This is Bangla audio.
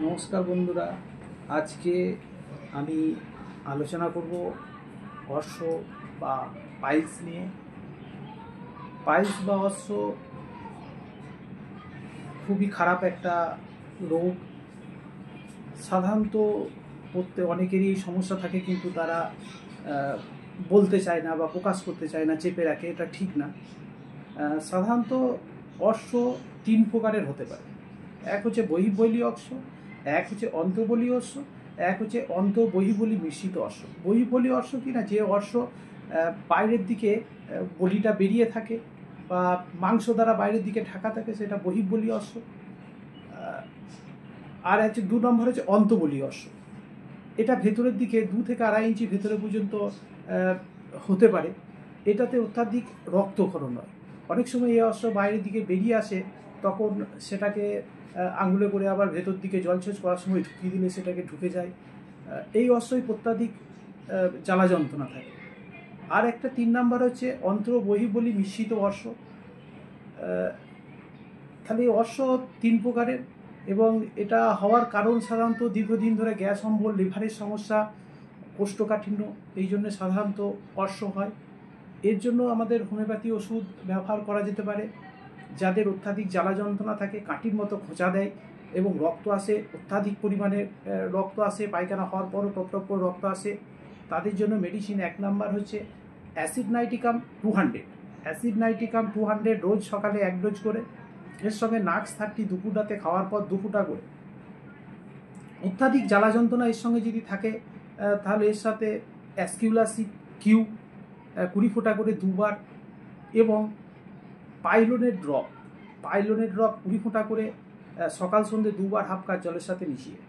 নমস্কার বন্ধুরা, আজকে আমি আলোচনা করব অর্শ বা পাইলস নিয়ে। পাইলস বা অর্শ খুবই খারাপ একটা রোগ। সাধারণত অনেকেরই এই সমস্যা থাকে, কিন্তু তারা বলতে চায় না বা প্রকাশ করতে চায় না, চেপে রাখে। এটা ঠিক না। সাধারণত অর্শ তিন প্রকারের হতে পারে। এক হচ্ছে বহিঃবলীয় অর্শ, এক হচ্ছে অন্তঃবলীয় অর্শ, এক হচ্ছে অন্তঃবহিঃবলী মিশ্রিত অর্শ। বহিঃবলীয় অর্শ কি না, যে অর্শ বাইরের দিকে বলিটা বেরিয়ে থাকে বা মাংস দ্বারা বাইরের দিকে ঢাকা থাকে, সেটা বহিঃবলীয় অর্শ। আর হচ্ছে 2 নম্বর হচ্ছে অন্তঃবলীয় অর্শ। এটা ভেতরের দিকে 2 থেকে 2.5 ইঞ্চি ভেতরে পর্যন্ত হতে পারে। এটাতে অত্যাধিক রক্তক্ষরণ হয়। অনেক সময় এই অর্শ বাইরের দিকে বেরিয়ে আসে, তখন সেটাকে আঙুলে করে আবার ভেতর দিকে জলসেচ করার সময় ঢুকিয়ে দিলে সেটাকে ঢুকে যায়। এই অর্শই অত্যাধিক জ্বালা যন্ত্রণা থাকে। আর একটা 3 নাম্বার হচ্ছে অন্তঃ বহিঃবলী মিশ্রিত অর্শ। তাহলে এই অর্শ 3 প্রকারের, এবং এটা হওয়ার কারণ সাধারণত দীর্ঘদিন ধরে গ্যাস অম্বল, লিভারের সমস্যা, কোষ্ঠকাঠিন্য, এই জন্য সাধারণত অর্শ হয়। এর জন্য আমাদের হোমিওপ্যাথি ওষুধ ব্যবহার করা যেতে পারে। যাদের অত্যাধিক জ্বালা যন্ত্রণা থাকে, কাঠির মতো খোঁচা দেয় এবং রক্ত আসে, অত্যাধিক পরিমাণে রক্ত আসে, পায়খানা হওয়ার পরও টপ করে রক্ত আসে, তাদের জন্য মেডিসিন 1 নাম্বার হচ্ছে অ্যাসিড নাইট্রিকাম 200। অ্যাসিড নাইট্রিকাম 200 রোজ সকালে 1 ডোজ করে, এর সঙ্গে নাক্স 30 দুপুর রাতে খাওয়ার পর 2 ফুটা করে। অত্যাধিক জ্বালা যন্ত্রণা এর সঙ্গে যদি থাকে, তাহলে এর সাথে অ্যাসকিউলাসিড কিউ 20 ফোঁটা করে 2 বার, এবং পাইলোনের ড্রপ 20 ফোঁটা করে সকাল সন্ধ্যে 2 বার হাফ কাপ জলের সাথে মিশিয়ে।